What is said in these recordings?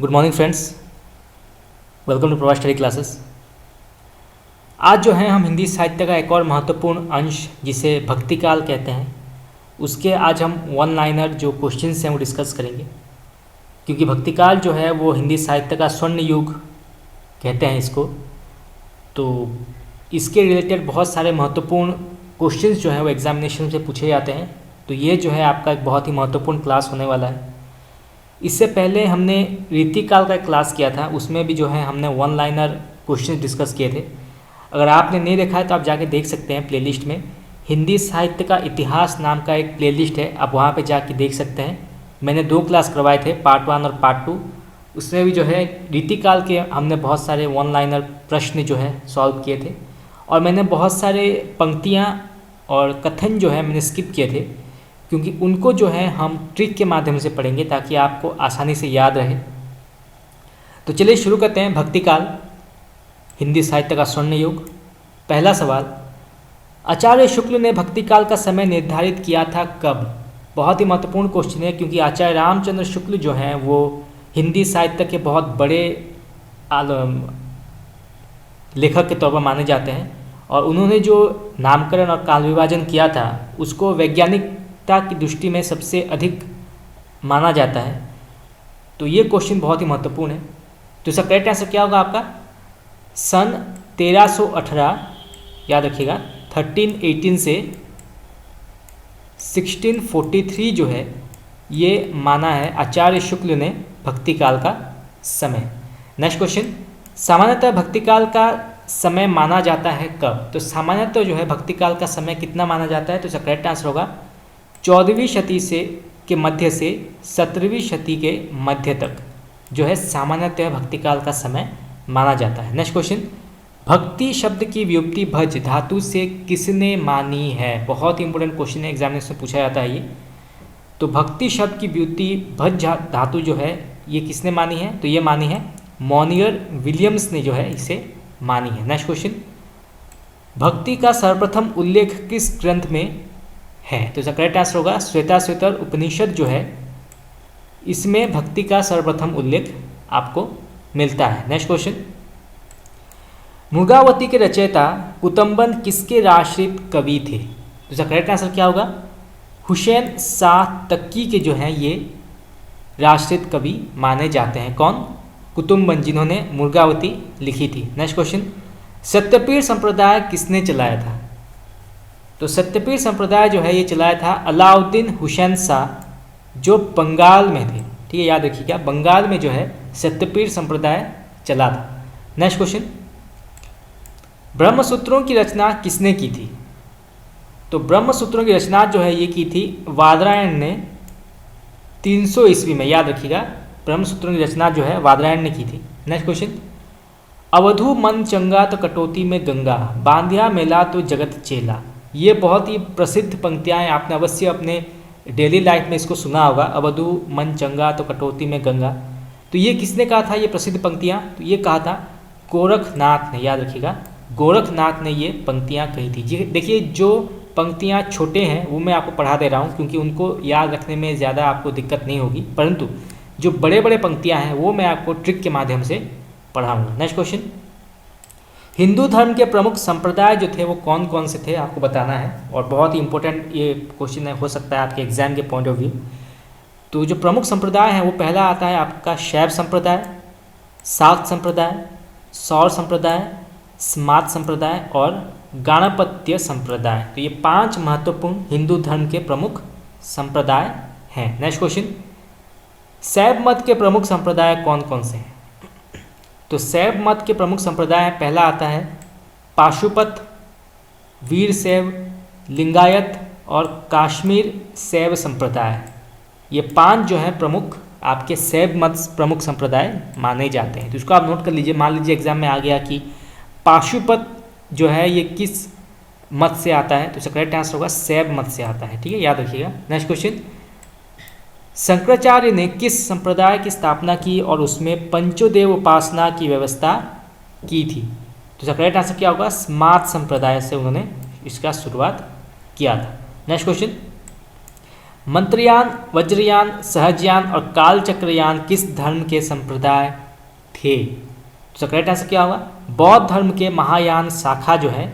Good morning friends, welcome to Pravas study classes. आज जो है हम हिंदी साहित्य का एक और महत्वपूर्ण अंश जिसे भक्ति काल कहते हैं उसके आज हम वन लाइनर जो क्वेश्चंस हैं वो डिस्कस करेंगे। क्योंकि भक्ति काल जो है वो हिंदी साहित्य का स्वर्ण युग कहते हैं इसको, तो इसके रिलेटेड बहुत सारे महत्वपूर्ण क्वेश्चंस जो हैं वो एग्जामिनेशन से पूछे जाते हैं। तो ये जो है आपका एक बहुत ही महत्वपूर्ण क्लास होने वाला है। इससे पहले हमने रीतिकाल का एक क्लास किया था, उसमें भी जो है हमने वन लाइनर क्वेश्चन डिस्कस किए थे। अगर आपने नहीं देखा है तो आप जाके देख सकते हैं प्लेलिस्ट में। हिंदी साहित्य का इतिहास नाम का एक प्लेलिस्ट है, आप वहाँ पे जाके देख सकते हैं। मैंने 2 क्लास करवाए थे, पार्ट 1 और पार्ट 2। उसमें भी जो है रीतिकाल के हमने बहुत सारे वन लाइनर प्रश्न जो है सॉल्व किए थे, और मैंने बहुत सारे पंक्तियाँ और कथन जो है मैंने स्किप किए थे, क्योंकि उनको जो है हम ट्रिक के माध्यम से पढ़ेंगे ताकि आपको आसानी से याद रहे। तो चलिए शुरू करते हैं। भक्ति काल, हिंदी साहित्य का स्वर्ण युग। पहला सवाल, आचार्य शुक्ल ने भक्ति काल का समय निर्धारित किया था कब? बहुत ही महत्वपूर्ण क्वेश्चन है, क्योंकि आचार्य रामचंद्र शुक्ल जो हैं वो हिंदी साहित्य के बहुत बड़े लेखक के तौर पर माने जाते हैं, और उन्होंने जो नामकरण और काल विभाजन किया था उसको वैज्ञानिकता की दृष्टि में सबसे अधिक माना जाता है। तो ये क्वेश्चन बहुत ही महत्वपूर्ण है। तो इसका करेक्ट आंसर क्या होगा आपका? सन 1318, याद रखिएगा, 1318 से 1643 जो है ये माना है आचार्य शुक्ल ने भक्ति काल का समय। नेक्स्ट क्वेश्चन, सामान्यतः भक्ति काल का समय माना जाता है कब? तो सामान्यतः जो है भक्ति काल का समय कितना माना जाता है? तो इसका करेक्ट आंसर होगा 14वीं शती से के मध्य से 17वीं शती के मध्य तक जो है सामान्यतः भक्ति काल का समय माना जाता है। नेक्स्ट क्वेश्चन, भक्ति शब्द की व्युत्पत्ति भज धातु से किसने मानी है? बहुत ही इंपॉर्टेंट क्वेश्चन है, एग्जामिनेशन में पूछा जाता है ये। तो भक्ति शब्द की व्युत्पत्ति भज धातु जो है ये किसने मानी है? तो ये मानी है मॉनियर विलियम्स ने जो है इसे मानी है। नेक्स्ट क्वेश्चन, भक्ति का सर्वप्रथम उल्लेख किस ग्रंथ में है? तो इसका करेक्ट आंसर होगा श्वेताश्वतर उपनिषद जो है इसमें भक्ति का सर्वप्रथम उल्लेख आपको मिलता है। नेक्स्ट क्वेश्चन, मुर्गावती के रचयिता कुतुम्बन किसके राष्ट्रित कवि थे? तो इसका करेक्ट आंसर क्या होगा? हुसैन शाह तक्की के जो हैं ये राष्ट्रित कवि माने जाते हैं। कौन? कुतुम्बन, जिन्होंने मुर्गावती लिखी थी। नेक्स्ट क्वेश्चन, सत्यपीर संप्रदाय किसने चलाया था? तो सत्यपीर संप्रदाय जो है ये चलाया था अलाउद्दीन हुसैन शाह, जो बंगाल में थे। ठीक है, याद रखिएगा, बंगाल में जो है सत्यपीर संप्रदाय चला था। नेक्स्ट क्वेश्चन, ब्रह्मसूत्रों की रचना किसने की थी? तो ब्रह्मसूत्रों की रचना जो है ये की थी वादरायण ने 300 ईस्वी में। याद रखिएगा, ब्रह्मसूत्रों की रचना जो है वादरायण ने की थी। नेक्स्ट क्वेश्चन, अवधू मन चंगा तो कटौती में गंगा, बांधिया मेला तो जगत चेला। ये बहुत ही प्रसिद्ध पंक्तियाँ हैं, आपने अवश्य अपने डेली लाइफ में इसको सुना होगा, अवधू मन चंगा तो कटौती में गंगा। तो ये किसने कहा था ये प्रसिद्ध पंक्तियाँ? तो ये कहा था गोरखनाथ ने। याद रखिएगा, गोरखनाथ ने ये पंक्तियाँ कही थी। जी देखिए, जो पंक्तियाँ छोटे हैं वो मैं आपको पढ़ा दे रहा हूँ, क्योंकि उनको याद रखने में ज़्यादा आपको दिक्कत नहीं होगी, परंतु जो बड़े बड़े पंक्तियाँ हैं वो मैं आपको ट्रिक के माध्यम से पढ़ाऊँगा। नेक्स्ट क्वेश्चन, हिंदू धर्म के प्रमुख संप्रदाय जो थे वो कौन कौन से थे आपको बताना है, और बहुत ही इंपॉर्टेंट ये क्वेश्चन हो सकता है आपके एग्जाम के पॉइंट ऑफ व्यू। तो जो प्रमुख संप्रदाय हैं वो पहला आता है आपका शैव संप्रदाय, शाक्त संप्रदाय, सौर संप्रदाय, स्मार्त संप्रदाय और गाणपत्य संप्रदाय। तो ये 5 महत्वपूर्ण हिंदू धर्म के प्रमुख संप्रदाय हैं। नेक्स्ट क्वेश्चन, शैव मत के प्रमुख संप्रदाय कौन कौन से हैं? तो शैव मत के प्रमुख संप्रदाय पहला आता है पाशुपत, वीरशैव, लिंगायत और काश्मीर शैव संप्रदाय। ये 5 जो है प्रमुख आपके शैव मत प्रमुख संप्रदाय माने जाते हैं। तो इसको आप नोट कर लीजिए। मान लीजिए एग्जाम में आ गया कि पाशुपत जो है ये किस मत से आता है, तो इसका करेक्ट आंसर होगा शैव मत से आता है। ठीक है, याद रखिएगा। नेक्स्ट क्वेश्चन, शंकराचार्य ने किस संप्रदाय की स्थापना की और उसमें पंचोदेव उपासना की व्यवस्था की थी? तो इसका करेक्ट आंसर क्या होगा? स्मार्त संप्रदाय से उन्होंने इसका शुरुआत किया था। नेक्स्ट क्वेश्चन, मंत्रयान, वज्रयान, सहजयान और कालचक्रयान किस धर्म के संप्रदाय थे? तो करेक्ट आंसर क्या होगा? बौद्ध धर्म के महायान शाखा जो है,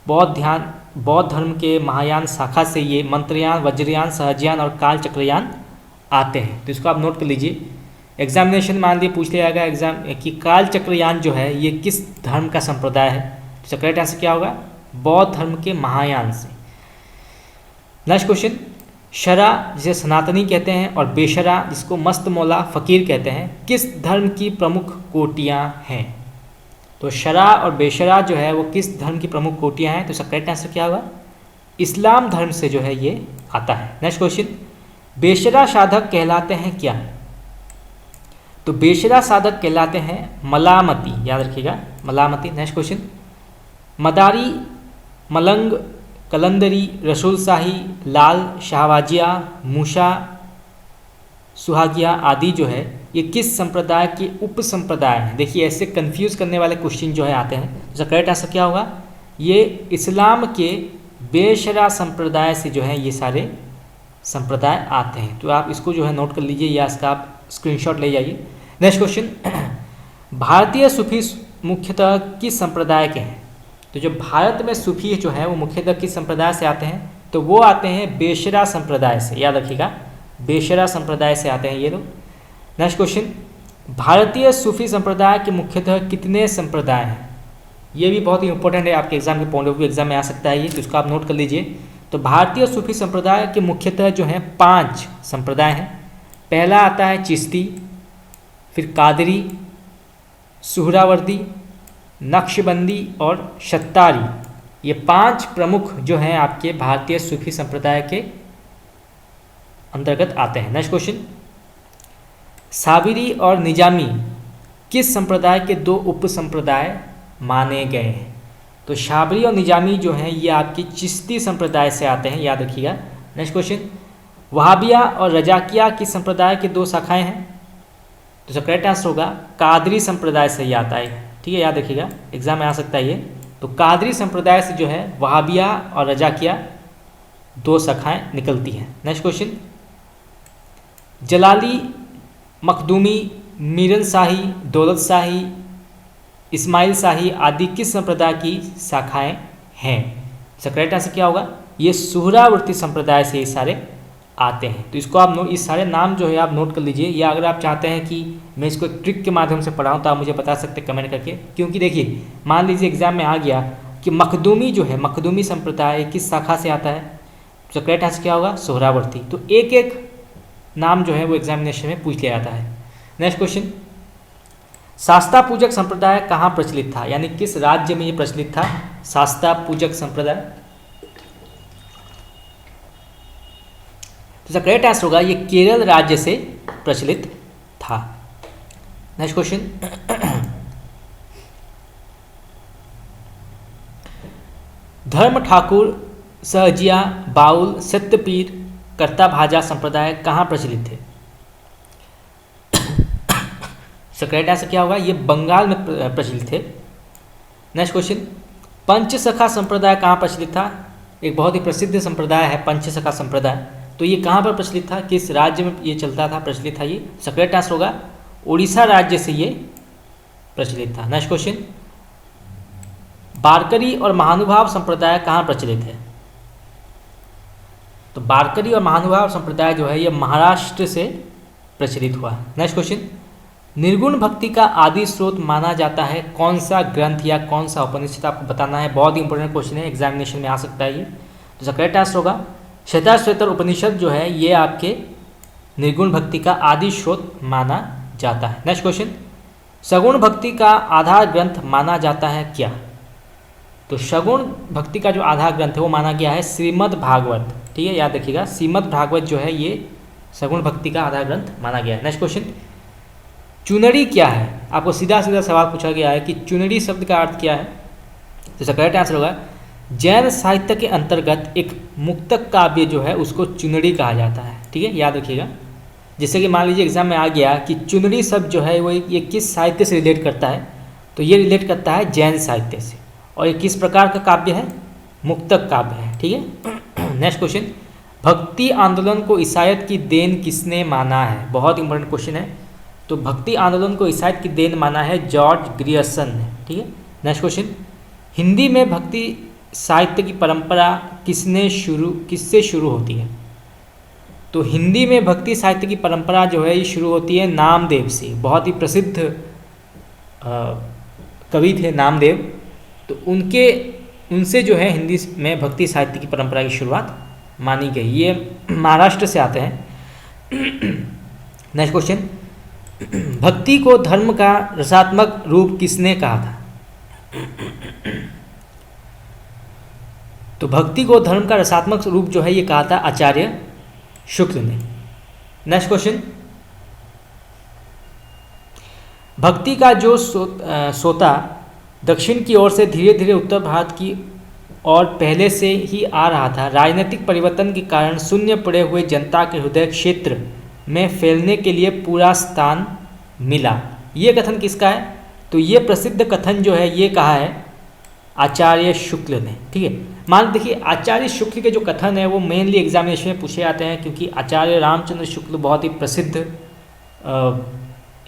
बौद्ध धर्म के महायान शाखा से ये मंत्रयान, वज्रयान, सहजयान और कालचक्रयान आते हैं। तो इसको आप नोट कर लीजिए। एग्जामिनेशन मान लीजिए पूछ लिया जाएगा एग्जाम कि कालचक्रयान जो है ये किस धर्म का संप्रदाय है? तो करेक्ट आंसर क्या होगा? बौद्ध धर्म के महायान से। नेक्स्ट क्वेश्चन, शरा जिसे सनातनी कहते हैं और बेशरा जिसको मस्त मौला फकीर कहते हैं किस धर्म की प्रमुख कोटियाँ हैं? तो शरा और बेशरा जो है वो किस धर्म की प्रमुख कोटियाँ हैं? तो इसका करेक्ट आंसर क्या होगा? इस्लाम धर्म से जो है ये आता है। नेक्स्ट क्वेश्चन, बेशरा साधक कहलाते हैं क्या? तो बेशरा साधक कहलाते हैं मलामती, याद रखिएगा मलामती। नेक्स्ट क्वेश्चन, मदारी, मलंग, कलंदरी, रसूल शाही, लाल, शाहवाजिया, मूसा, सुहागिया आदि जो है ये किस संप्रदाय के उप संप्रदाय हैं? देखिए ऐसे कंफ्यूज करने वाले क्वेश्चन जो है आते हैं। तो करेक्ट आंसर क्या होगा? ये इस्लाम के बेशरा संप्रदाय से जो है ये सारे संप्रदाय आते हैं। तो आप इसको जो है नोट कर लीजिए या इसका आप स्क्रीनशॉट ले जाइए। नेक्स्ट क्वेश्चन, भारतीय सूफी मुख्यतः किस संप्रदाय के हैं? तो जो भारत में सूफी जो है वो मुख्यतः किस संप्रदाय से आते हैं? तो वो आते हैं बेशरा संप्रदाय से, याद रखिएगा बेशरा संप्रदाय से आते हैं ये लोग। नेक्स्ट क्वेश्चन, भारतीय सूफी संप्रदाय के मुख्यतः कितने संप्रदाय हैं? ये भी बहुत ही इंपॉर्टेंट है, आपके एग्जाम के पॉइंट ऑफ व्यू एग्जाम में आ सकता है ये, तो इसको आप नोट कर लीजिए। तो भारतीय सूफी संप्रदाय के मुख्यतः जो हैं 5 संप्रदाय हैं। पहला आता है चिश्ती, फिर कादरी, सुहरावर्दी, नक्शबंदी और शत्तारी। ये 5 प्रमुख जो हैं आपके भारतीय सूफी संप्रदाय के अंतर्गत आते हैं। नेक्स्ट क्वेश्चन, साबिरी और निजामी किस संप्रदाय के 2 उप संप्रदाय माने गए हैं? तो शाबरी और निजामी जो हैं ये आपकी चिश्ती संप्रदाय से आते हैं, याद रखिएगा। नेक्स्ट क्वेश्चन, वहाबिया और रजाकिया किस संप्रदाय के 2 शाखाएं हैं? तो करेक्ट आंसर होगा कादरी संप्रदाय से ही आता है, ठीक है, याद रखिएगा एग्जाम में आ सकता है ये। तो कादरी संप्रदाय से जो है वहाबिया और रजाकिया 2 शाखाएं निकलती हैं। नेक्स्ट क्वेश्चन, जलाली, मखदूमी, मीरन शाही, दौलत शाही, इस्माइल शाही आदि किस संप्रदाय की शाखाएं हैं? करेक्ट आंसर क्या होगा? ये सुहरावर्ती संप्रदाय से ये सारे आते हैं। तो इसको आप इस सारे नाम जो है आप नोट कर लीजिए, या अगर आप चाहते हैं कि मैं इसको ट्रिक के माध्यम से पढ़ाऊँ तो आप मुझे बता सकते हैं कमेंट करके। क्योंकि देखिए मान लीजिए एग्जाम में आ गया कि मखदूमी जो है, मखदूमी संप्रदाय किस शाखा से आता है? तो करेक्ट आंसर क्या होगा? सुहरावर्ती। तो एक एक नाम जो है वो एग्जामिनेशन में पूछ लिया जाता है। नेक्स्ट क्वेश्चन, शास्ता पूजक संप्रदाय कहाँ प्रचलित था? यानी किस राज्य में ये प्रचलित था शास्ता पूजक संप्रदाय? तो करेक्ट आंसर होगा ये केरल राज्य से प्रचलित था। नेक्स्ट क्वेश्चन, धर्म ठाकुर, सहजिया, बाउल, सत्यपीर, कर्ता भाजा संप्रदाय कहाँ प्रचलित थे? करेक्ट आंसर क्या होगा? ये बंगाल में प्रचलित थे। नेक्स्ट क्वेश्चन, पंचसखा संप्रदाय कहाँ प्रचलित था? एक बहुत ही प्रसिद्ध संप्रदाय है पंचसखा संप्रदाय, तो ये कहाँ पर प्रचलित था? किस राज्य में ये चलता था, प्रचलित था ये? करेक्ट आंसर होगा उड़ीसा राज्य से ये प्रचलित था। नेक्स्ट क्वेश्चन, बारकरी और महानुभाव संप्रदाय कहाँ प्रचलित है? तो बारकरी और महानुभाव संप्रदाय जो है ये महाराष्ट्र से प्रचलित हुआ। नेक्स्ट क्वेश्चन, निर्गुण भक्ति का आदि स्रोत माना जाता है कौन सा ग्रंथ या कौन सा उपनिषद? आपको बताना है, बहुत ही इंपॉर्टेंट क्वेश्चन है, एग्जामिनेशन में आ सकता है ये। तो करेक्ट आंसर होगा श्वेताश्वेतर उपनिषद जो है ये आपके निर्गुण भक्ति का आदि स्रोत माना जाता है। नेक्स्ट क्वेश्चन, सगुण भक्ति का आधार ग्रंथ माना जाता है क्या? तो सगुण भक्ति का जो आधार ग्रंथ है वो माना गया है श्रीमद् भागवत, ठीक है, याद रखिएगा श्रीमद् भागवत जो है ये सगुण भक्ति का आधार ग्रंथ माना गया है। नेक्स्ट क्वेश्चन, चुनरी क्या है? आपको सीधा सीधा सवाल पूछा गया है कि चुनरी शब्द का अर्थ क्या है? तो इसका करेक्ट आंसर होगा जैन साहित्य के अंतर्गत एक मुक्तक काव्य जो है उसको चुनरी कहा जाता है, ठीक है, याद रखिएगा। जैसे कि मान लीजिए एग्जाम में आ गया कि चुनरी शब्द जो है वो ये किस साहित्य से रिलेट करता है? तो ये रिलेट करता है जैन साहित्य से, और ये किस प्रकार का काव्य है? मुक्तक काव्य है, ठीक है। नेक्स्ट क्वेश्चन, भक्ति आंदोलन को ईसाईयत की देन किसने माना है? बहुत इंपॉर्टेंट क्वेश्चन है। तो भक्ति आंदोलन को ईसाईयत की देन माना है जॉर्ज ग्रियर्सन ने। ठीक है, नेक्स्ट क्वेश्चन, हिंदी में भक्ति साहित्य की परंपरा किससे शुरू होती है? तो हिंदी में भक्ति साहित्य की परंपरा जो है ये शुरू होती है नामदेव से। बहुत ही प्रसिद्ध कवि थे नामदेव, तो उनसे जो है हिंदी में भक्ति साहित्य की परंपरा की शुरुआत मानी गई। ये महाराष्ट्र से आते हैं। नेक्स्ट क्वेश्चन, भक्ति को धर्म का रसात्मक रूप किसने कहा था? तो भक्ति को धर्म का रसात्मक रूप जो है ये कहा था आचार्य शुक्ल ने। नेक्स्ट क्वेश्चन, भक्ति का जो सोता दक्षिण की ओर से धीरे धीरे उत्तर भारत की ओर पहले से ही आ रहा था, राजनीतिक परिवर्तन के कारण शून्य पड़े हुए जनता के हृदय क्षेत्र में फैलने के लिए पूरा स्थान मिला। ये कथन किसका है? तो ये प्रसिद्ध कथन जो है ये कहा है आचार्य शुक्ल ने। ठीक है, मान देखिए आचार्य शुक्ल के जो कथन है वो मेनली एग्जामिनेशन में पूछे जाते हैं, क्योंकि आचार्य रामचंद्र शुक्ल बहुत ही प्रसिद्ध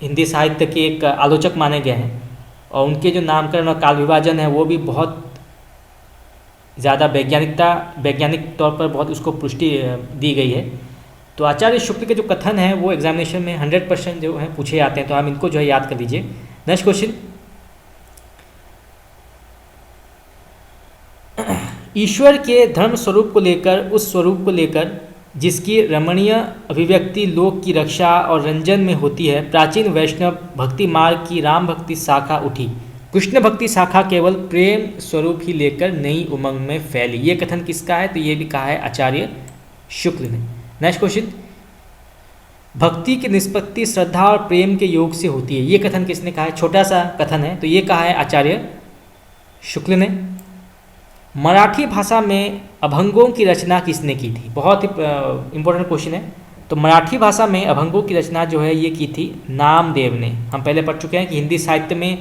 हिंदी साहित्य के एक आलोचक माने गए हैं, और उनके जो नामकरण और काल विभाजन है वो भी बहुत ज़्यादा वैज्ञानिक तौर पर बहुत उसको पुष्टि दी गई है। तो आचार्य शुक्ल के जो कथन हैं वो एग्जामिनेशन में 100% जो है पूछे जाते हैं, तो हम इनको जो है याद कर लीजिए। नेक्स्ट क्वेश्चन, ईश्वर के धर्म स्वरूप को लेकर, उस स्वरूप को लेकर जिसकी रमणीय अभिव्यक्ति लोक की रक्षा और रंजन में होती है, प्राचीन वैष्णव भक्ति मार्ग की राम भक्ति शाखा उठी। कृष्ण भक्ति शाखा केवल प्रेम स्वरूप ही लेकर नई उमंग में फैली। ये कथन किसका है? तो ये भी कहा है आचार्य शुक्ल ने। नेक्स्ट क्वेश्चन, भक्ति की निष्पत्ति श्रद्धा और प्रेम के योग से होती है। ये कथन किसने कहा है? छोटा सा कथन है, तो ये कहा है आचार्य शुक्ल ने। मराठी भाषा में अभंगों की रचना किसने की थी? बहुत ही इंपॉर्टेंट क्वेश्चन है। तो मराठी भाषा में अभंगों की रचना जो है ये की थी नामदेव ने। हम पहले पढ़ चुके हैं कि हिंदी साहित्य में,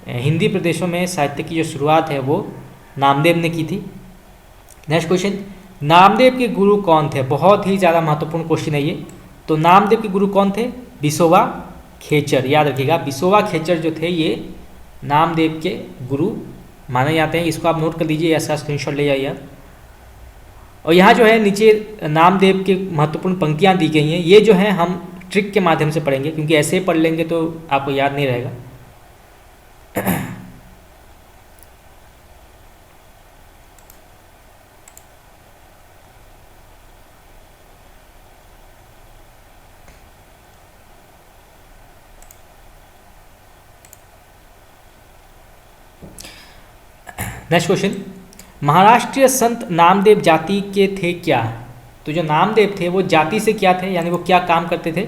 हिंदी प्रदेशों में साहित्य की जो शुरुआत है वो नामदेव ने की थी। नेक्स्ट क्वेश्चन, नामदेव के गुरु कौन थे? बहुत ही ज़्यादा महत्वपूर्ण क्वेश्चन है ये। तो नामदेव के गुरु कौन थे? विसोबा खेचर। याद रखिएगा, विसोबा खेचर जो थे ये नामदेव के गुरु माने जाते हैं। इसको आप नोट कर लीजिए, ऐसा स्क्रीनशॉट ले जाइए। और यहाँ जो है नीचे नामदेव के महत्वपूर्ण पंक्तियाँ दी गई हैं। ये जो है हम ट्रिक के माध्यम से पढ़ेंगे, क्योंकि ऐसे ही पढ़ लेंगे तो आपको याद नहीं रहेगा। नेक्स्ट क्वेश्चन, महाराष्ट्रीय संत नामदेव जाति के थे क्या? तो जो नामदेव थे वो जाति से क्या थे, यानी वो क्या काम करते थे?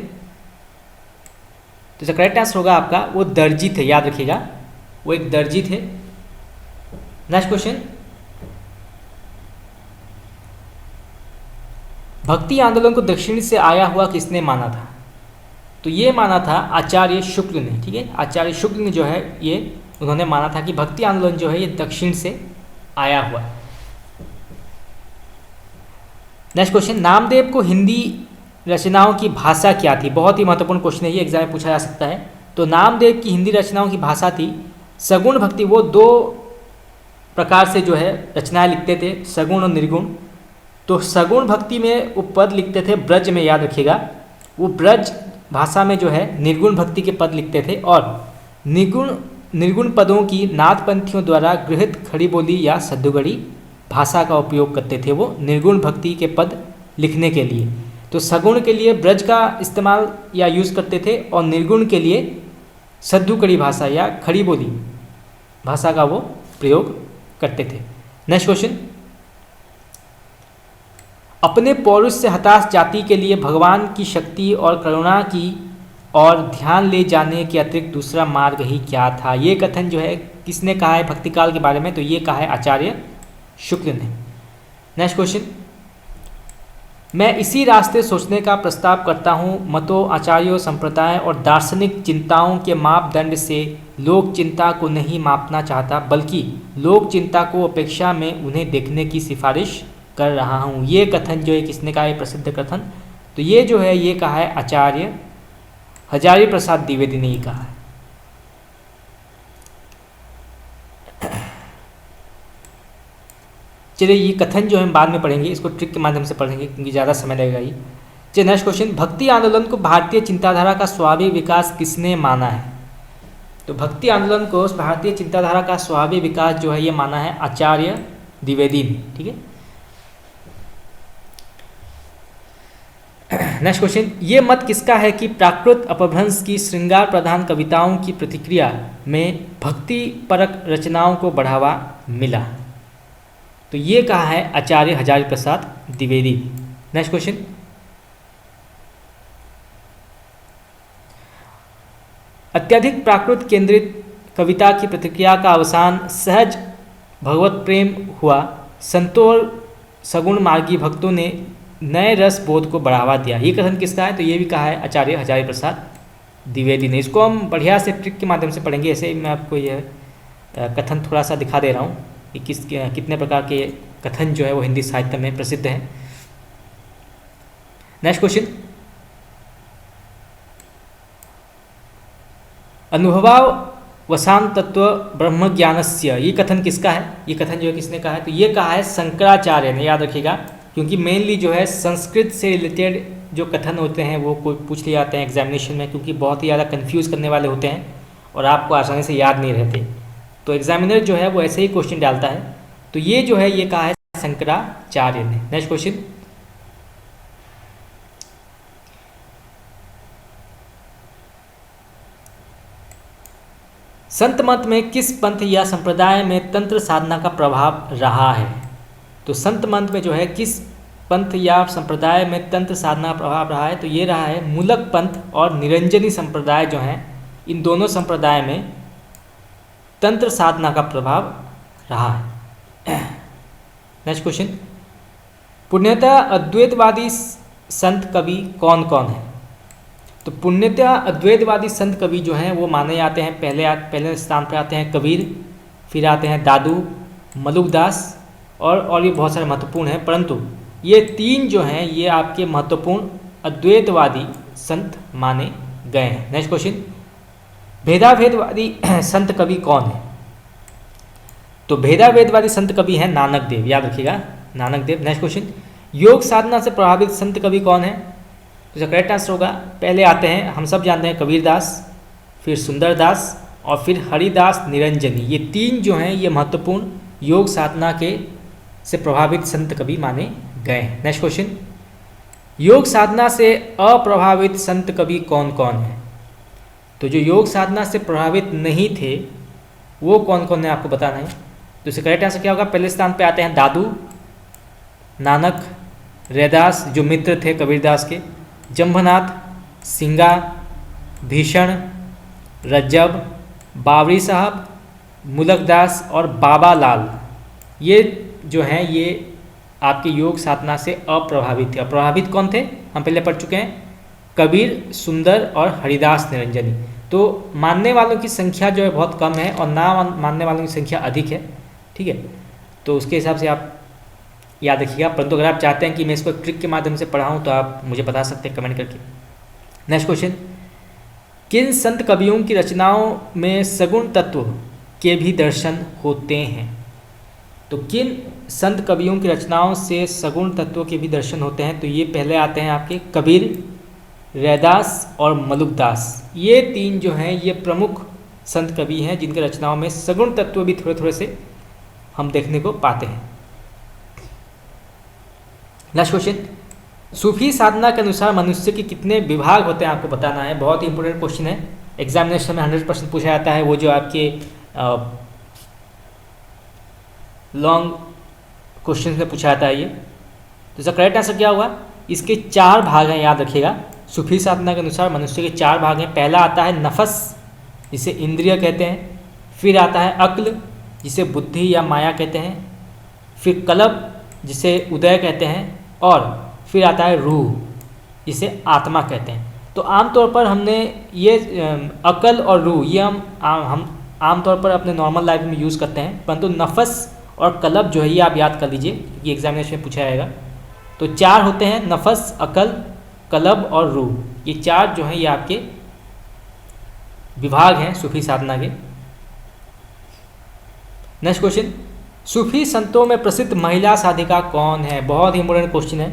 तो जो करेक्ट आंसर होगा आपका वो दर्जी थे। याद रखिएगा, वो एक दर्जी थे। नेक्स्ट क्वेश्चन, भक्ति आंदोलन को दक्षिण से आया हुआ किसने माना था? तो ये माना था आचार्य शुक्ल ने। ठीक है, आचार्य शुक्ल ने जो है ये उन्होंने माना था कि भक्ति आंदोलन जो है ये दक्षिण से आया हुआ है। नेक्स्ट क्वेश्चन, नामदेव को हिंदी रचनाओं की भाषा क्या थी? बहुत ही महत्वपूर्ण क्वेश्चन है ये, एग्जाम में पूछा जा सकता है। तो नामदेव की हिंदी रचनाओं की भाषा थी सगुण भक्ति। वो दो प्रकार से जो है रचनाएं लिखते थे, सगुण और निर्गुण। तो सगुण भक्ति में वो पद लिखते थे ब्रज में, याद रखिएगा। वो ब्रज भाषा में जो है निर्गुण भक्ति के पद लिखते थे, और निर्गुण पदों की नाथपंथियों द्वारा गृहीत खड़ी बोली या सद्दुगढ़ी भाषा का उपयोग करते थे वो निर्गुण भक्ति के पद लिखने के लिए। तो सगुण के लिए ब्रज का इस्तेमाल या यूज़ करते थे, और निर्गुण के लिए सद्दुगढ़ी भाषा या खड़ी बोली भाषा का वो प्रयोग करते थे। नेक्स्ट क्वेश्चन, अपने पौरुष से हताश जाति के लिए भगवान की शक्ति और करुणा की और ध्यान ले जाने के अतिरिक्त दूसरा मार्ग ही क्या था? ये कथन जो है किसने कहा है भक्तिकाल के बारे में? तो ये कहा है आचार्य शुक्ल ने। नेक्स्ट क्वेश्चन, मैं इसी रास्ते सोचने का प्रस्ताव करता हूँ। मतों, आचार्यों, संप्रदाय और दार्शनिक चिंताओं के मापदंड से लोक चिंता को नहीं मापना चाहता, बल्कि लोक चिंता को अपेक्षा में उन्हें देखने की सिफारिश कर रहा हूँ। ये कथन जो है किसने कहा, ये प्रसिद्ध कथन, तो ये जो है ये कहा है आचार्य हजारी प्रसाद द्विवेदी ने ही कहा है। चलिए ये कथन जो हम बाद में पढ़ेंगे, इसको ट्रिक के माध्यम से पढ़ेंगे क्योंकि ज़्यादा समय लगेगा ये। चलिए नेक्स्ट क्वेश्चन, भक्ति आंदोलन को भारतीय चिंताधारा का स्वाभाविक विकास किसने माना है? तो भक्ति आंदोलन को भारतीय चिंताधारा का स्वाभाविक विकास जो है ये माना है आचार्य द्विवेदी ने। ठीक है, नेक्स्ट क्वेश्चन, ये मत किसका है कि प्राकृत अपभ्रंश की श्रृंगार प्रधान कविताओं की प्रतिक्रिया में भक्ति परक रचनाओं को बढ़ावा मिला? तो ये कहा है आचार्य हजारी प्रसाद द्विवेदी। नेक्स्ट क्वेश्चन, अत्यधिक प्राकृत केंद्रित कविता की प्रतिक्रिया का अवसान सहज भगवत प्रेम हुआ, संतों और सगुण मार्गी भक्तों ने नए रस बोध को बढ़ावा दिया। ये कथन किसका है? तो ये भी कहा है आचार्य हजारी प्रसाद द्विवेदी ने। इसको हम बढ़िया से ट्रिक के माध्यम से पढ़ेंगे। ऐसे ही मैं आपको यह कथन थोड़ा सा दिखा दे रहा हूँ कि कितने प्रकार के कथन जो है वो हिंदी साहित्य में प्रसिद्ध हैं। नेक्स्ट क्वेश्चन, अनुभवावसान तत्व ब्रह्म ज्ञानस्य, ये कथन किसका है? ये कथन जो है किसने कहा है? तो ये कहा है शंकराचार्य ने। याद रखिएगा क्योंकि मेनली जो है संस्कृत से रिलेटेड जो कथन होते हैं वो पूछ लिए जाते हैं एग्जामिनेशन में, क्योंकि बहुत ही ज़्यादा कंफ्यूज करने वाले होते हैं और आपको आसानी से याद नहीं रहते। तो एग्जामिनर जो है वो ऐसे ही क्वेश्चन डालता है। तो ये जो है ये कहा है शंकराचार्य ने। नेक्स्ट क्वेश्चन, संत मत में किस पंथ या संप्रदाय में तंत्र साधना का प्रभाव रहा है? तो संत मत में जो है किस पंथ या संप्रदाय में तंत्र साधना का प्रभाव रहा है? तो ये रहा है मूलक पंथ और निरंजनी संप्रदाय जो हैं, इन दोनों संप्रदाय में तंत्र साधना का प्रभाव रहा है। नेक्स्ट क्वेश्चन, पुण्यतः अद्वैतवादी संत कवि कौन कौन है? तो पुण्यतः अद्वैतवादी संत कवि जो हैं वो माने जाते हैं, पहले स्थान पर आते हैं कबीर, फिर आते हैं दादू, मलुकदास और ये बहुत सारे महत्वपूर्ण हैं, परंतु ये तीन जो हैं ये आपके महत्वपूर्ण अद्वैतवादी संत माने गए हैं। नेक्स्ट क्वेश्चन, भेदाभेदवादी संत कवि कौन है? तो भेदाभेदवादी संत कवि हैं नानक देव। याद रखिएगा नानक देव। नेक्स्ट क्वेश्चन, योग साधना से प्रभावित संत कवि कौन है? तो करेक्ट आंसर होगा, पहले आते हैं, हम सब जानते हैं, कबीरदास, फिर सुंदरदास और फिर हरिदास निरंजनी। ये तीन जो हैं ये महत्वपूर्ण योग साधना के से प्रभावित संत कवि माने गए हैं। नेक्स्ट क्वेश्चन, योग साधना से अप्रभावित संत कवि कौन कौन है? तो जो योग साधना से प्रभावित नहीं थे वो कौन कौन है आपको बताना है। तो इसका करेक्ट आंसर क्या होगा? पहले स्थान पे आते हैं दादू, नानक, रैदास जो मित्र थे कबीरदास के, जंभनाथ, सिंगा, भीषण, रज्जब, बावरी साहब, मुलकदास और बाबा लाल। ये जो हैं ये आपके योग साधना से अप्रभावित थे। अप्रभावित कौन थे? हम पहले पढ़ चुके हैं, कबीर, सुंदर और हरिदास निरंजनी। तो मानने वालों की संख्या जो है बहुत कम है और ना मानने वालों की संख्या अधिक है। ठीक है, तो उसके हिसाब से आप याद रखिएगा। परंतु अगर आप चाहते हैं कि मैं इसको ट्रिक के माध्यम से पढ़ाऊँ तो आप मुझे बता सकते हैं कमेंट करके। नेक्स्ट क्वेश्चन, किन संत कवियों की रचनाओं में सगुण तत्व के भी दर्शन होते हैं? तो किन संत कवियों की रचनाओं से सगुण तत्व के भी दर्शन होते हैं? तो ये पहले आते हैं आपके कबीर, रैदास और मलुकदास। ये तीन जो हैं ये प्रमुख संत कवि हैं जिनके रचनाओं में सगुण तत्व भी थोड़े थोड़े से हम देखने को पाते हैं। नेक्स्ट क्वेश्चन, सूफी साधना के अनुसार मनुष्य के कितने विभाग होते हैं आपको बताना है। बहुत ही इंपॉर्टेंट क्वेश्चन है, एग्जामिनेशन में 100% पूछा जाता है। वो जो आपके लॉन्ग क्वेश्चन में पूछा जाता है ये। तो इसका करेक्ट आंसर क्या हुआ? इसके 4 भाग हैं, याद रखिएगा। सूफी साधना के अनुसार मनुष्य के 4 भाग हैं। पहला आता है नफस, जिसे इंद्रिय कहते हैं। फिर आता है अक्ल, जिसे बुद्धि या माया कहते हैं। फिर कलब, जिसे उदय कहते हैं। और फिर आता है रूह, जिसे आत्मा कहते हैं। तो आमतौर पर हमने ये अकल और रूह ये हम आमतौर पर अपने नॉर्मल लाइफ में यूज़ करते हैं, परंतु नफस और कलब जो है ये आप याद कर लीजिए क्योंकि एग्जामिनेशन में पूछा जाएगा। तो 4 होते हैं, नफस, अकल, कलब और रूह। ये 4 जो हैं ये आपके विभाग हैं सूफी साधना के। नेक्स्ट क्वेश्चन, सूफी संतों में प्रसिद्ध महिला साधिका कौन है? बहुत ही इंपॉर्टेंट क्वेश्चन है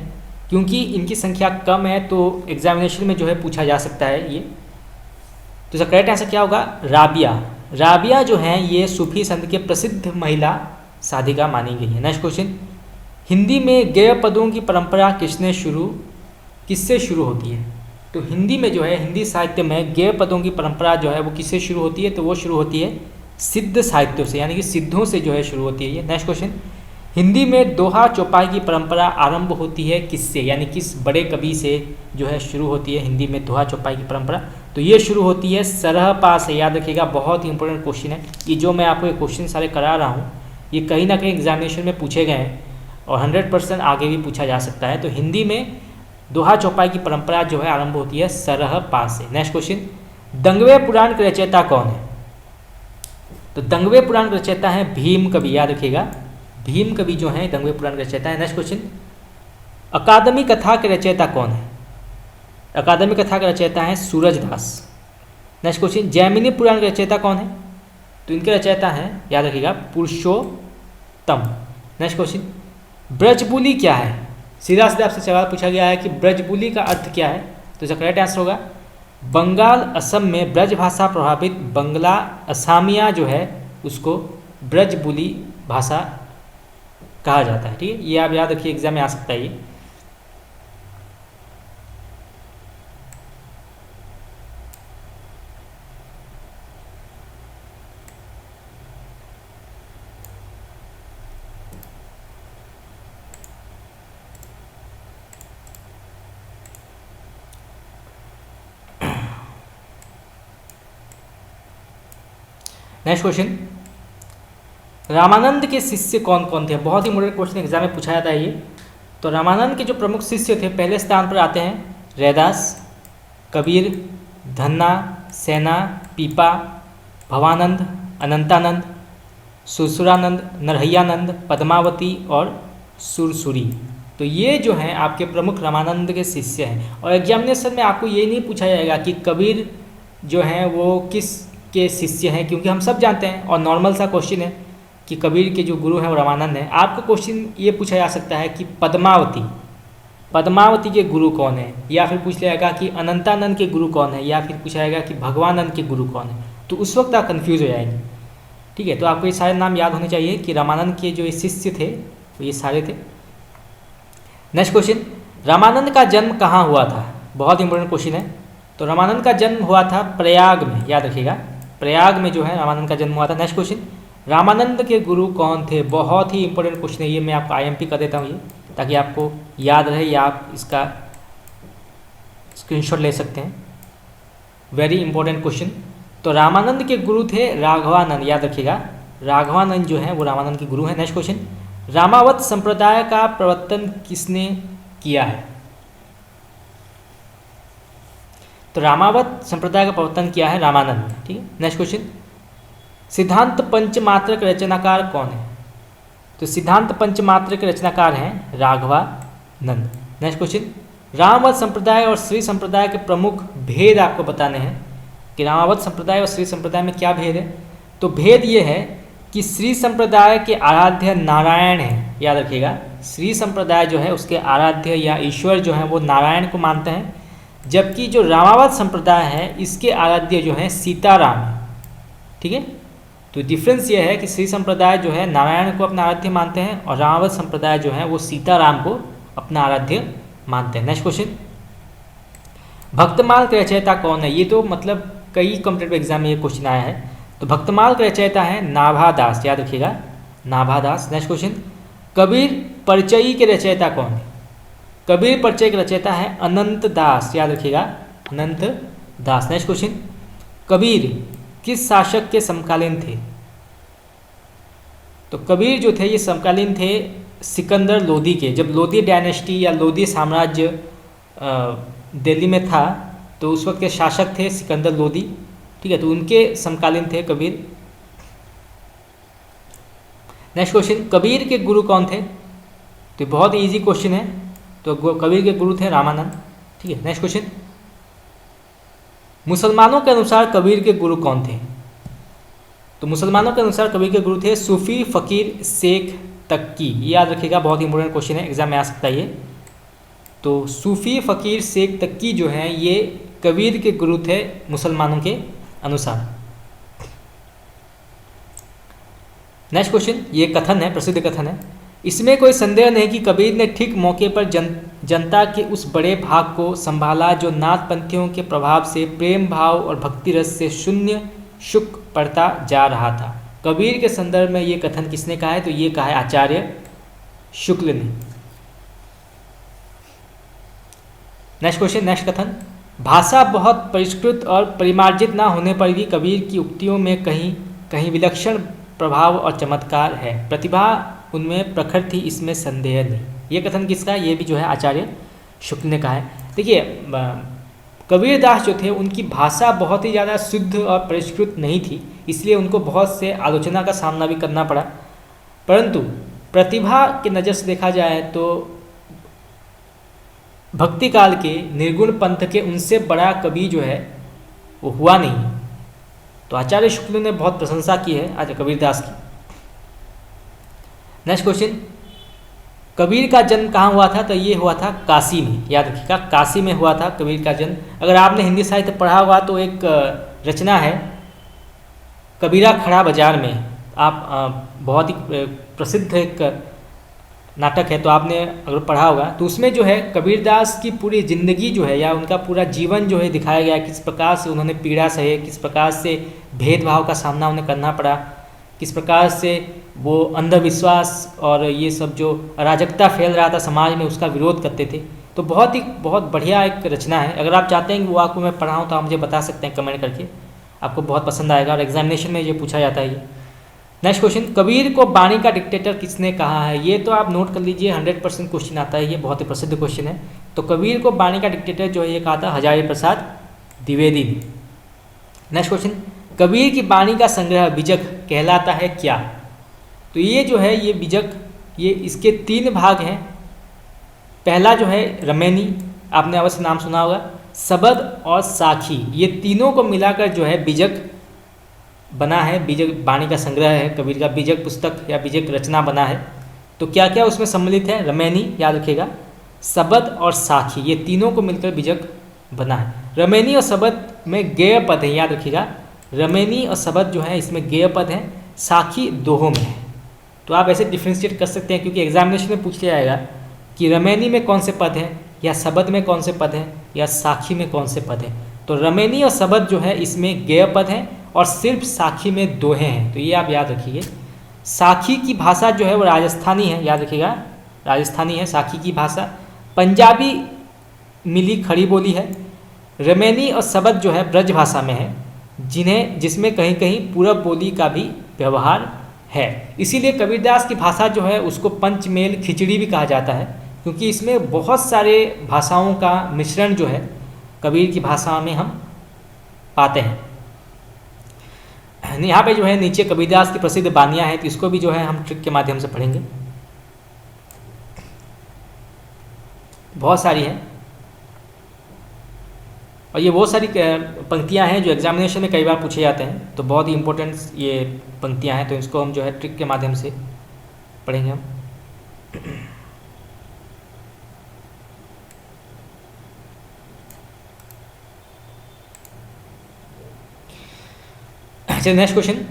क्योंकि इनकी संख्या कम है तो एग्जामिनेशन में जो है पूछा जा सकता है ये। तो इसका करेक्ट आंसर क्या होगा? राबिया। राबिया जो हैं ये सूफी संत के प्रसिद्ध महिला साधिका मानी गई है। नेक्स्ट क्वेश्चन, हिंदी में गेय पदों की परंपरा किससे शुरू होती है? तो हिंदी में जो है, हिंदी साहित्य में गेय पदों की परंपरा जो है वो किससे शुरू होती है? तो वो शुरू होती है सिद्ध साहित्यों से, यानी कि सिद्धों से जो है शुरू होती है ये। नेक्स्ट क्वेश्चन, हिंदी में दोहा चौपाई की परंपरा आरंभ होती है किससे, यानी किस बड़े कवि से जो है शुरू होती है हिंदी में दोहा चौपाई की परंपरा? तो ये शुरू होती है सरहपा से। याद रखिएगा, बहुत ही इंपॉर्टेंट क्वेश्चन है ये। जो मैं आपको ये क्वेश्चन सारे करा रहा हूँ ये कहीं ना कहीं एग्जामिनेशन में पूछे गए हैं और 100% आगे भी पूछा जा सकता है। तो हिंदी में दोहा चौपाई की परंपरा जो है आरंभ होती है सरहपा से। नेक्स्ट क्वेश्चन, दंगवे पुराण के रचयिता कौन है? तो दंगवे पुराण के रचयिता है भीम कवि। याद रखिएगा, भीम कवि जो है दंगवे पुराण के रचयिता है। नेक्स्ट क्वेश्चन, अकादमी कथा के रचयिता कौन है? अकादमी कथा के रचयिता है सूरजदास। नेक्स्ट क्वेश्चन, जैमिनी पुराण के रचयिता कौन है? तो इनके रचयिता हैं, याद रखिएगा, पुरुषोत्तम। नेक्स्ट क्वेश्चन, ब्रजबुली क्या है? सीधा सीधा आपसे सवाल पूछा गया है कि ब्रजबुली का अर्थ क्या है? तो इसका करेक्ट आंसर होगा बंगाल असम में ब्रज भाषा प्रभावित बंगला असामिया जो है उसको ब्रजबुली भाषा कहा जाता है। ठीक है, ये आप याद रखिए, एग्जाम में आ सकता है ये। नेक्स्ट क्वेश्चन, रामानंद के शिष्य कौन कौन थे? बहुत ही इंपॉर्टेंट क्वेश्चन एग्जाम में पूछा जाता है ये। तो रामानंद के जो प्रमुख शिष्य थे, पहले स्थान पर आते हैं रैदास, कबीर, धन्ना, सेना, पीपा, भवानंद, अनंतानंद, सुरसुरानंद, नरहैयानंद, पद्मावती और सुरसुरी। तो ये जो हैं आपके प्रमुख रामानंद के शिष्य हैं। और एग्जामिनेशन में आपको ये नहीं पूछा जाएगा कि कबीर जो हैं वो किस के शिष्य हैं, क्योंकि हम सब जानते हैं और नॉर्मल सा क्वेश्चन है कि कबीर के जो गुरु हैं वो रामानंद हैं। आपको क्वेश्चन ये पूछा जा सकता है कि पद्मावती के गुरु कौन है, या फिर पूछ जाएगा कि अनंतानंद के गुरु कौन है, या फिर पूछा जाएगा कि भगवानंद के गुरु कौन है। तो उस वक्त आप कन्फ्यूज हो जाएंगे। ठीक है, तो आपको ये सारे नाम याद होने चाहिए कि रामानंद के जो शिष्य थे वो ये सारे थे। नेक्स्ट क्वेश्चन, रामानंद का जन्म कहाँ हुआ था? बहुत इंपॉर्टेंट क्वेश्चन है। तो रामानंद का जन्म हुआ था प्रयाग में। याद रखिएगा, प्रयाग में जो है रामानंद का जन्म हुआ था। नेक्स्ट क्वेश्चन, रामानंद के गुरु कौन थे? बहुत ही इंपॉर्टेंट क्वेश्चन है ये, मैं आपको IMP कर देता हूँ ये, ताकि आपको याद रहे या आप इसका स्क्रीनशॉट ले सकते हैं। Very important question. तो रामानंद के गुरु थे राघवानंद। याद रखिएगा, राघवानंद जो है वो रामानंद के गुरु हैं। नेक्स्ट क्वेश्चन, रामावत संप्रदाय का प्रवर्तन किसने किया है? तो रामावत संप्रदाय का प्रवर्तन किया है रामानंद। ठीक है, नेक्स्ट क्वेश्चन, सिद्धांत पंचमात्र के रचनाकार कौन है? तो सिद्धांत पंचमात्र के रचनाकार हैं राघवानंद। नेक्स्ट क्वेश्चन, रामावत संप्रदाय और श्री संप्रदाय के प्रमुख भेद आपको बताने हैं कि रामावत संप्रदाय और श्री संप्रदाय में क्या भेद है। तो भेद ये है कि श्री संप्रदाय के आराध्य नारायण हैं। याद रखिएगा, श्री संप्रदाय जो है उसके आराध्य या ईश्वर जो है वो नारायण को मानते हैं, जबकि जो रामावत संप्रदाय है इसके आराध्य जो है सीताराम है। ठीक है, तो डिफरेंस ये है कि श्री संप्रदाय जो है नारायण को अपना आराध्य मानते हैं और रामावत संप्रदाय जो है वो सीताराम को अपना आराध्य मानते हैं। नेक्स्ट क्वेश्चन, भक्तमाल के रचयिता कौन है? ये तो मतलब कई कॉम्पिटेटिव एग्जाम में ये क्वेश्चन आया है। तो भक्तमाल के रचयिता है नाभादास। याद रखिएगा, नाभादास। नेक्स्ट क्वेश्चन, कबीर परिचयी के रचयिता कौन है? कबीर परिचय के रचयिता है अनंत दास। याद रखिएगा, अनंत दास। नेक्स्ट क्वेश्चन, कबीर किस शासक के समकालीन थे? तो कबीर जो थे ये समकालीन थे सिकंदर लोदी के। जब लोदी डायनेस्टी या लोदी साम्राज्य दिल्ली में था तो उस वक्त के शासक थे सिकंदर लोदी। ठीक है, तो उनके समकालीन थे कबीर। नेक्स्ट क्वेश्चन, कबीर के गुरु कौन थे? तो बहुत ही ईजी क्वेश्चन है। तो कबीर के गुरु थे रामानंद। ठीक है, नेक्स्ट क्वेश्चन, मुसलमानों के अनुसार कबीर के गुरु कौन थे? तो मुसलमानों के अनुसार कबीर के गुरु थे सूफी फ़कीर शेख तक्की। ये याद रखिएगा, बहुत इंपॉर्टेंट क्वेश्चन है, एग्जाम में आ सकता है ये। तो सूफी फ़कीर शेख तक्की जो हैं ये कबीर के गुरु थे मुसलमानों के अनुसार। नेक्स्ट क्वेश्चन, ये कथन है, प्रसिद्ध कथन है, इसमें कोई संदेह नहीं कि कबीर ने ठीक मौके पर जनता के उस बड़े भाग को संभाला जो नाथपंथियों के प्रभाव से प्रेम भाव और भक्ति रस से शून्य शुक पड़ता जा रहा था। कबीर के संदर्भ में ये कथन किसने कहा है? तो ये कहा है आचार्य शुक्ल ने। नेक्स्ट क्वेश्चन, नेक्स्ट कथन, भाषा बहुत परिष्कृत और परिमार्जित ना होने पर भी कबीर की उक्तियों में कहीं कहीं विलक्षण प्रभाव और चमत्कार है, प्रतिभा उनमें प्रखर थी, इसमें संदेह नहीं। ये कथन किसका है? ये भी जो है आचार्य शुक्ल ने कहा है। देखिए, कबीर दास जो थे उनकी भाषा बहुत ही ज़्यादा शुद्ध और परिष्कृत नहीं थी, इसलिए उनको बहुत से आलोचना का सामना भी करना पड़ा। परंतु प्रतिभा की नज़र से देखा जाए तो भक्ति काल के निर्गुण पंथ के उनसे बड़ा कवि जो है वो हुआ नहीं। तो आचार्य शुक्ल ने बहुत प्रशंसा की है आज कबीर दास की। नेक्स्ट क्वेश्चन, कबीर का जन्म कहाँ हुआ था? तो ये हुआ था काशी में। याद रखिएगा, काशी में हुआ था कबीर का जन्म। अगर आपने हिंदी साहित्य पढ़ा हुआ तो एक रचना है कबीरा खड़ा बाजार में, आप बहुत ही प्रसिद्ध एक नाटक है, तो आपने अगर पढ़ा होगा तो उसमें जो है कबीर दास की पूरी ज़िंदगी जो है या उनका पूरा जीवन जो है दिखाया गया है, किस प्रकार से उन्होंने पीड़ा सहे, किस प्रकार से भेदभाव का सामना उन्हें करना पड़ा, किस प्रकार से वो अंधविश्वास और ये सब जो अराजकता फैल रहा था समाज में उसका विरोध करते थे। तो बहुत बढ़िया एक रचना है। अगर आप चाहते हैं कि वो आपको मैं पढ़ाऊँ तो आप मुझे बता सकते हैं कमेंट करके, आपको बहुत पसंद आएगा और एग्जामिनेशन में ये पूछा जाता है ये। नेक्स्ट क्वेश्चन, कबीर को बाणी का डिक्टेटर किसने कहा है? ये तो आप नोट कर लीजिए, 100% क्वेश्चन आता है, ये बहुत ही प्रसिद्ध क्वेश्चन है। तो कबीर को बाणी का डिक्टेटर जो है ये कहा था हजारी प्रसाद द्विवेदी ने। नेक्स्ट क्वेश्चन, कबीर की बाणी का संग्रह बीजक कहलाता है क्या? तो ये जो है ये बीजक, ये इसके 3 भाग हैं। पहला जो है रमैनी, आपने अवश्य नाम सुना होगा, सबद और साखी, ये तीनों को मिलाकर जो है बीजक बना है। बीजक बाणी का संग्रह है, कबीर का बीजक पुस्तक या बीजक रचना बना है। तो क्या क्या उसमें सम्मिलित है? रमैनी, याद रखिएगा, सबद और साखी, ये तीनों को मिलकर बीजक बना है। रमैनी और सबद में गेय पद है, याद रखिएगा, रमैनी और सबद जो है इसमें गेय पद है, साखी दोहों में है। तो आप ऐसे डिफ्रेंशिएट कर सकते हैं, क्योंकि एग्जामिनेशन में पूछ लिया जाएगा कि रमैनी में कौन से पद हैं, या सबद में कौन से पद हैं, या साखी में कौन से पद हैं। तो रमैनी और सबद जो है इसमें गेय पद हैं और सिर्फ साखी में दोहे हैं। तो ये आप याद रखिए। साखी की भाषा जो है वो राजस्थानी है, याद रखिएगा, राजस्थानी है साखी की भाषा। पंजाबी मिली खड़ी बोली है। रमैनी और सबद जो है ब्रज भाषा में है, जिसमें कहीं कहीं पूरब बोली का भी व्यवहार है। इसीलिए कबीरदास की भाषा जो है उसको पंचमेल खिचड़ी भी कहा जाता है, क्योंकि इसमें बहुत सारे भाषाओं का मिश्रण जो है कबीर की भाषा में हम पाते हैं। यहाँ पे जो है नीचे कबीरदास की प्रसिद्ध बानियाँ हैं, तो इसको भी जो है हम ट्रिक के माध्यम से पढ़ेंगे, बहुत सारी हैं। और ये बहुत सारी पंक्तियाँ हैं जो एग्जामिनेशन में कई बार पूछे जाते हैं, तो बहुत ही इंपॉर्टेंट ये पंक्तियाँ हैं, तो इसको हम जो है ट्रिक के माध्यम से पढ़ेंगे हम। अच्छा, नेक्स्ट क्वेश्चन,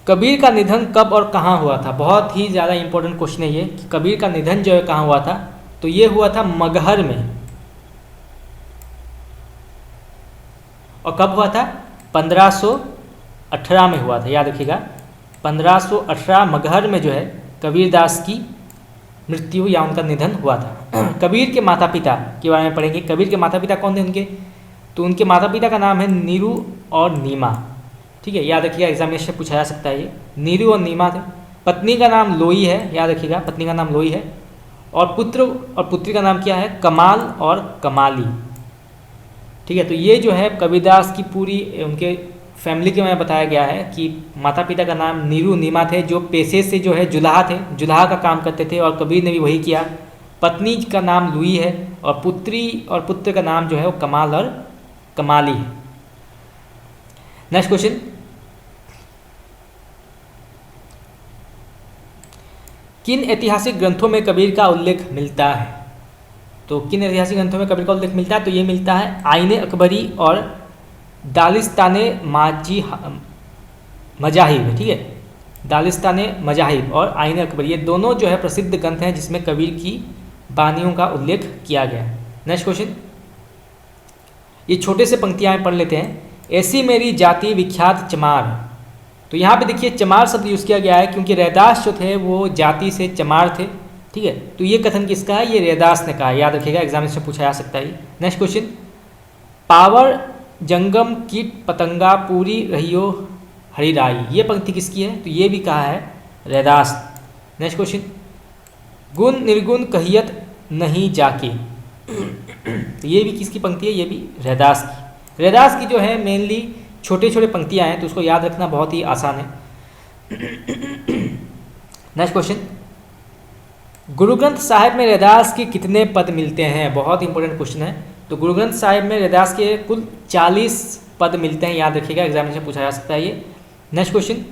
कबीर का निधन कब और कहाँ हुआ था? बहुत ही ज़्यादा इंपॉर्टेंट क्वेश्चन है ये कि कबीर का निधन जो है कहाँ हुआ था। तो ये हुआ था मगहर में। और कब हुआ था? 1518 में हुआ था, याद रखिएगा, 1518 मगहर में जो है कबीरदास की मृत्यु या उनका निधन हुआ था। कबीर के माता पिता के बारे में पढ़ेंगे। कबीर के माता पिता कौन थे उनके? तो उनके माता पिता का नाम है नीरू और नीमा। ठीक है, याद रखिएगा, एग्जामिनेशन पूछा जा सकता है ये। नीरू और नीमा थे। पत्नी का नाम लोई है, याद रखिएगा, पत्नी का नाम लोई है। और पुत्र और पुत्री का नाम क्या है? कमाल और कमाली। ठीक है, तो ये जो है कबीरदास की पूरी उनके फैमिली के में बताया गया है कि माता पिता का नाम नीरू नीमा थे, जो पेशे से जो है जुलाहा थे, जुलाहा का काम करते थे, और कबीर ने भी वही किया। पत्नी का नाम लुई है, और पुत्री और पुत्र का नाम जो है वो कमाल और कमाली है। नेक्स्ट क्वेश्चन, किन ऐतिहासिक ग्रंथों में कबीर का उल्लेख मिलता है? तो किन ऐतिहासिक ग्रंथों में कबीर का उल्लेख मिलता है? तो ये मिलता है आईने अकबरी और दालिस्ताने मजाहिब, ठीक है, दालिस्ताने मजाहिब और आईने अकबरी, ये दोनों जो है प्रसिद्ध ग्रंथ हैं जिसमें कबीर की बानियों का उल्लेख किया गया है। नेक्स्ट क्वेश्चन, ये छोटे से पंक्तियाँ पढ़ लेते हैं। ऐसी मेरी जाति विख्यात चमार। तो यहाँ पे देखिए चमार शब्द यूज़ किया गया है क्योंकि रैदास जो थे वो जाति से चमार थे, ठीक है। तो ये कथन किसका है? ये रैदास ने कहा, याद रखिएगा, एग्जाम से पूछा जा सकता है। नेक्स्ट क्वेश्चन, पावर जंगम कीट पतंगा पूरी रहियो हरिराई, ये पंक्ति किसकी है? तो ये भी कहा है रैदास। नेक्स्ट क्वेश्चन, गुण निर्गुण कहियत नहीं जाके, तो ये भी किसकी पंक्ति है? ये भी रैदास की। रैदास की जो है मेनली छोटे छोटे पंक्तियां हैं, तो उसको याद रखना बहुत ही आसान है। नेक्स्ट क्वेश्चन, गुरु ग्रंथ साहिब में रैदास के कितने पद मिलते हैं? बहुत इंपॉर्टेंट क्वेश्चन है। तो गुरु ग्रंथ साहिब में रैदास के कुल 40 पद मिलते हैं, याद रखिएगा, एग्जामिनेशन पूछा जा सकता है ये। नेक्स्ट क्वेश्चन,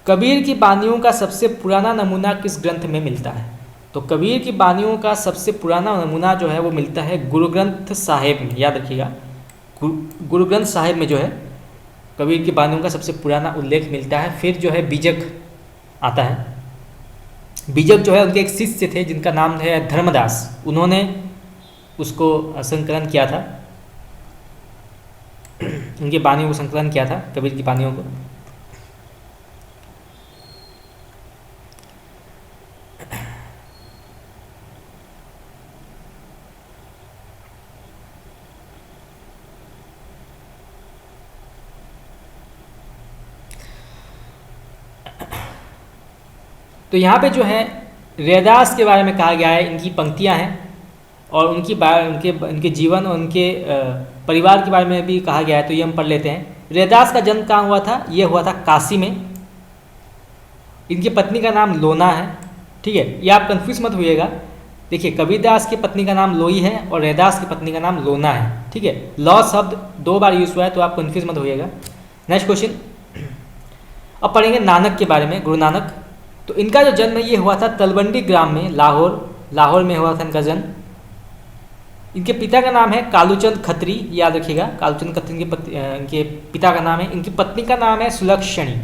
कबीर की बानियों का सबसे पुराना नमूना किस ग्रंथ में मिलता है? तो कबीर की बानियों का सबसे पुराना नमूना जो है वो मिलता है गुरु ग्रंथ साहिब में, याद रखिएगा, गुरु ग्रंथ साहिब में जो है कबीर की बानियों का सबसे पुराना उल्लेख मिलता है। फिर जो है बीजक आता है। बीजक जो है उनके एक शिष्य थे जिनका नाम है धर्मदास, उन्होंने उसको संकलन किया था, उनकी बानियों को संकलन किया था, कबीर की बानियों को। तो यहाँ पे जो है रैदास के बारे में कहा गया है, इनकी पंक्तियाँ हैं और उनके जीवन और उनके परिवार के बारे में भी कहा गया है, तो ये हम पढ़ लेते हैं। रैदास का जन्म कहाँ हुआ था? ये हुआ था काशी में। इनकी पत्नी का नाम लोना है, ठीक है, ये आप कंफ्यूज मत होइएगा। देखिए कबीरदास की पत्नी का नाम लोई है और रैदास की पत्नी का नाम लोना है, ठीक है। लौ शब्द 2 बार यूज हुआ है, तो आप कंफ्यूज मत होइएगा। नेक्स्ट क्वेश्चन, अब पढ़ेंगे नानक के बारे में, गुरु नानक। तो इनका जो जन्म है ये हुआ था तलवंडी ग्राम में, लाहौर में हुआ था इनका जन्म। इनके पिता का नाम है कालूचंद खत्री, याद रखिएगा, कालूचंद खत्री इनके पिता का नाम है। इनकी पत्नी का नाम है सुलक्षणी,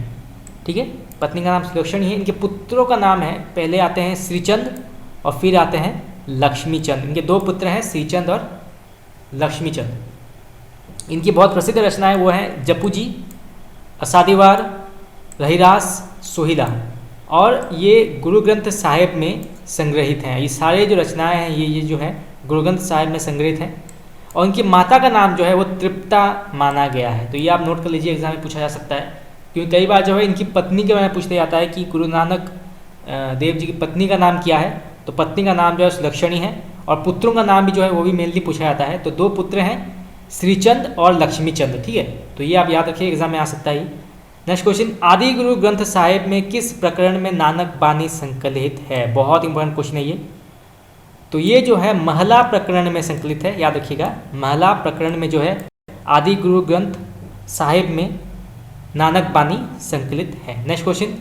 ठीक है, पत्नी का नाम सुलक्षणी है। इनके पुत्रों का नाम है, पहले आते हैं श्रीचंद और फिर आते हैं लक्ष्मीचंद। इनके 2 पुत्र हैं, श्रीचंद और लक्ष्मीचंद। इनकी बहुत प्रसिद्ध रचनाएं वो हैं जपूजी, असादीवार, रहीरास, सोहिला, और ये गुरु ग्रंथ साहिब में संग्रहित हैं। ये सारे जो रचनाएं हैं ये जो है गुरु ग्रंथ साहिब में संग्रहित हैं। और इनकी माता का नाम जो है वो तृप्ता माना गया है, तो ये आप नोट कर लीजिए, एग्जाम में पूछा जा सकता है। क्योंकि कई बार जो है इनकी पत्नी के बारे में पूछते जाता है कि गुरु नानक देव जी की पत्नी का नाम क्या है, तो पत्नी का नाम जो है सुलक्षणी है, और पुत्रों का नाम भी जो है वो भी मेनली पूछा जाता है। तो 2 पुत्र हैं, श्रीचंद और लक्ष्मीचंद, ठीक है, तो ये आप याद रखिए, एग्जाम में आ सकता है। नेक्स्ट क्वेश्चन, आदि गुरु ग्रंथ साहिब में किस प्रकरण में नानक बानी संकलित है? बहुत इंपॉर्टेंट क्वेश्चन है ये। तो ये जो है महला प्रकरण में संकलित है, याद रखिएगा, महला प्रकरण में जो है आदि गुरु ग्रंथ साहिब में नानक बानी संकलित है। नेक्स्ट क्वेश्चन,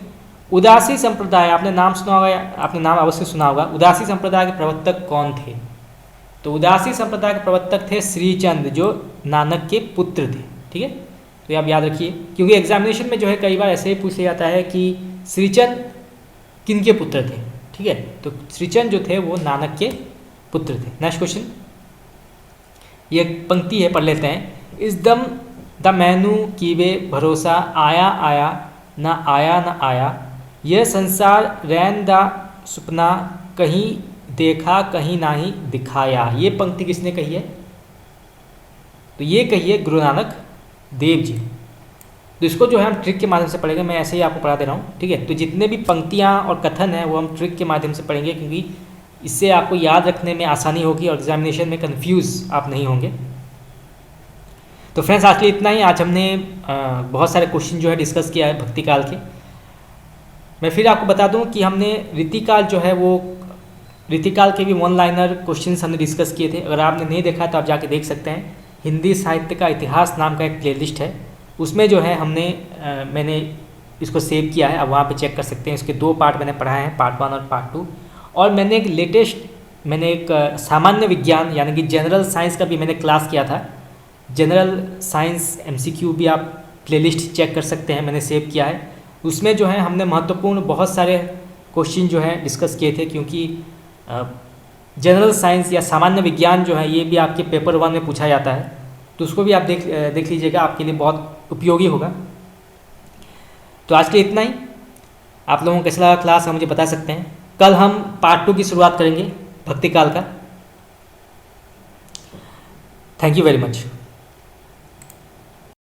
उदासी संप्रदाय, आपने नाम सुना होगा, आपने नाम अवश्य सुना होगा, उदासी संप्रदाय के प्रवर्तक कौन थे? तो उदासी संप्रदाय के प्रवर्तक थे श्रीचंद, जो नानक के पुत्र थे, ठीक है, तो ये आप याद रखिए, क्योंकि एग्जामिनेशन में जो है कई बार ऐसे ही पूछा जाता है कि श्रीचंद किन के पुत्र थे, ठीक है, तो श्रीचंद जो थे वो नानक के पुत्र थे। नेक्स्ट क्वेश्चन, ये पंक्ति है, पढ़ लेते हैं। इस दम द मैनू कीवे भरोसा, आया आया न आया न आया, यह संसार रैन दा सुपना, कहीं देखा कहीं नाही दिखाया। ये पंक्ति किसने कही है? तो ये कही है गुरु नानक देव जी। तो इसको जो है हम ट्रिक के माध्यम से पढ़ेंगे, मैं ऐसे ही आपको पढ़ा दे रहा हूँ, ठीक है। तो जितने भी पंक्तियाँ और कथन हैं वो हम ट्रिक के माध्यम से पढ़ेंगे, क्योंकि इससे आपको याद रखने में आसानी होगी और एग्जामिनेशन में कंफ्यूज आप नहीं होंगे। तो फ्रेंड्स आज के लिए इतना ही। आज हमने बहुत सारे क्वेश्चन जो है डिस्कस किया है भक्ति काल के। मैं फिर आपको बता दूं कि हमने रीतिकाल जो है वो रीतिकाल के भी वन लाइनर क्वेश्चंस हमने डिस्कस किए थे। अगर आपने नहीं देखा तो आप जाके देख सकते हैं। हिंदी साहित्य का इतिहास नाम का एक प्लेलिस्ट है, उसमें जो है मैंने इसको सेव किया है, आप वहाँ पे चेक कर सकते हैं। इसके 2 पार्ट मैंने पढ़ाए हैं, पार्ट 1 और पार्ट 2। और मैंने एक सामान्य विज्ञान यानी कि जनरल साइंस का भी मैंने क्लास किया था। जनरल साइंस MCQ भी आप प्लेलिस्ट चेक कर सकते हैं, मैंने सेव किया है। उसमें जो है हमने महत्वपूर्ण बहुत सारे क्वेश्चन जो है डिस्कस किए थे, क्योंकि जनरल साइंस या सामान्य विज्ञान जो है ये भी आपके पेपर 1 में पूछा जाता है, तो उसको भी आप देख लीजिएगा, आपके लिए बहुत उपयोगी होगा। तो आज के लिए इतना ही। आप लोगों को कैसा लगा क्लास आप मुझे बता सकते हैं। कल हम पार्ट 2 की शुरुआत करेंगे भक्ति काल का। Thank you very much.